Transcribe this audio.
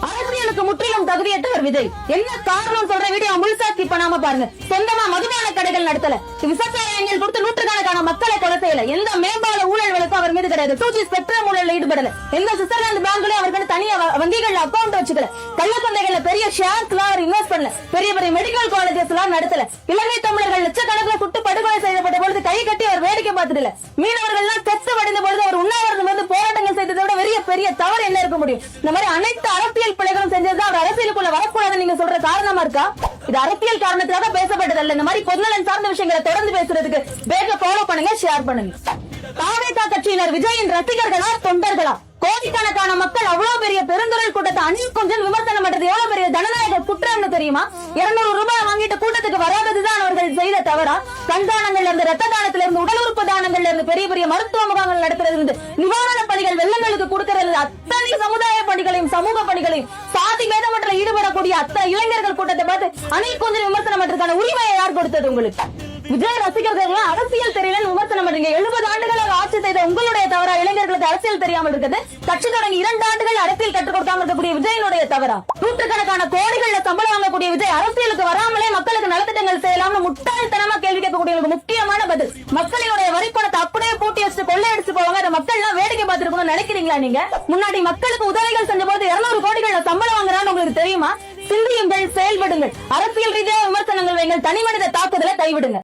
அரசியலுக்கு முற்றிலும் தகுதியற்றவர் விஜய். என்ன காரணம் சொல்ற வீடியோ முழுசா ஸ்கிப் பண்ணாம பாருங்க. சொந்தமா மதுபான கடைகள் நடத்தல, விவசாயிகள் கொடுத்து நூற்றுக்கணக்கான மக்களை கொலை செய்யல, எந்த மேம்பால ஊழல் வழக்கும் அவர் மீது கிடையாது, 2G ஸ்பெக்ட்ரம் ஊழல்ல ஈடுபடல, எந்த சுவிட்சர்லாந்து பேங்க்லயும் அவருக்கு தனியா வங்கிகள்ல அக்கௌண்ட் வச்சுக்கல, கள்ளச்சந்தைகள்ல பெரிய ஷேர்ஸ்லாம் இன்வெஸ்ட் பண்ணல, பெரிய பெரிய மெடிக்கல் காலேஜஸ் எல்லாம் நடத்தல, இலங்கை தமிழர்கள் லட்சக்கணக்கில் சுட்டு படுகொலை செய்யப்பட்ட பொழுது கை கட்டி அவர் வேடிக்கை பார்த்துடல, மீனவர்கள் எல்லாம் செத்து வடிந்த பொழுது அவர் உண்ணாவிரதம் வந்து போராட்டங்கள் செய்ததை விட பெரிய தவறு என்ன இருக்க முடியும்? இந்த மாதிரி அனைத்து அரசியல் பிழைகளும் செஞ்சதுதான் அவர் அரசியலுக்குள்ள வரக்கூடாதுன்னு நீங்க சொல்ற காரணமா இருக்கா? இது அரசியல் காரணத்துக்காக பேசப்பட்டதல்ல. இந்த மாதிரி பொதுநலன் சார்ந்த விஷயங்களை தொடர்ந்து பேசுறதுக்கு பேஜை ஃபாலோ பண்ணுங்க, ஷேர் பண்ணுங்க. தாவேகா கட்சியினர் விஜயின் ரசிகர்களா தொண்டர்களா? கோடிக்கணக்கான மக்கள் அவ்வளவு பெரிய பெருந்துறை கூட்டத்தை அணில் கொஞ்சம் விமர்சனம் பண்றது எவ்வளவு பெரிய ஜனநாயக குற்றம்னு தெரியுமா? 200 ரூபாய் வாங்கிட்டு கூட்டத்துக்கு வராததுதான் அவர்கள் செய்த தவறா? கண்தானங்கள்ல இருந்து, ரத்த தானத்துல இருந்து, உடல் உறுப்பு தானங்கள்ல இருந்து, பெரிய பெரிய மருத்துவ முகாம்கள் நடத்துறது இருந்து, நிவாரண பணிகள் வெள்ளங்களுக்கு கொடுக்கிறது, அத்தனை சமுதாய பணிகளையும் சமூக பணிகளையும் சாதி வேதமற்ற ஈடுபடக்கூடிய அத்தனை இளைஞர்கள் கூட்டத்தை பார்த்து அணில் கொஞ்சம் விமர்சனம் பண்றதுக்கான உரிமையை யார் கொடுத்தது உங்களுக்கு? விஜய் ரசிகர்கள் அரசியல் தெரியலன்னு விமர்சனம் பண்றீங்க. 70 ஆண்டுகளாக ஆட்சி செய்த உங்களுடைய தவறா இளைஞர்களுக்கு அரசியல் தெரியாமல் இருக்குது? கட்சி தொடங்கி 2 ஆண்டுகள் அரசியல் கற்றுக் கொடுக்காம இருக்கக்கூடிய விஜயனுடைய தவறா? நூற்றுக்கணக்கான கோடிகள்ல சம்பளம் வாங்கக்கூடிய விஜய் அரசியலுக்கு வராமலே மக்களுக்கு நலத்திட்டங்கள் செய்யலாம்னு முட்டாள்தனமா கேள்வி கேட்கக்கூடிய முக்கியமான பதில். மக்களினுடைய வரிப்பணத்தை அப்படியே பூட்டி வச்சு கொள்ளையடிச்சு போவாங்க, அதை மக்கள் எல்லாம் வேடிக்கை பார்த்திருக்கணும்னு நினைக்கிறீங்களா நீங்க? முன்னாடி மக்களுக்கு உதவிகள் செஞ்ச போது 200 கோடிகள்ல சம்பளம் வாங்குறான்னு உங்களுக்கு தெரியுமா? சிந்தியுங்கள், செயல்படுங்கள். அரசியல் ரீதியாக விமர்சனங்கள் வைங்கள், தனி மனித தாக்குதலை கைவிடுங்க.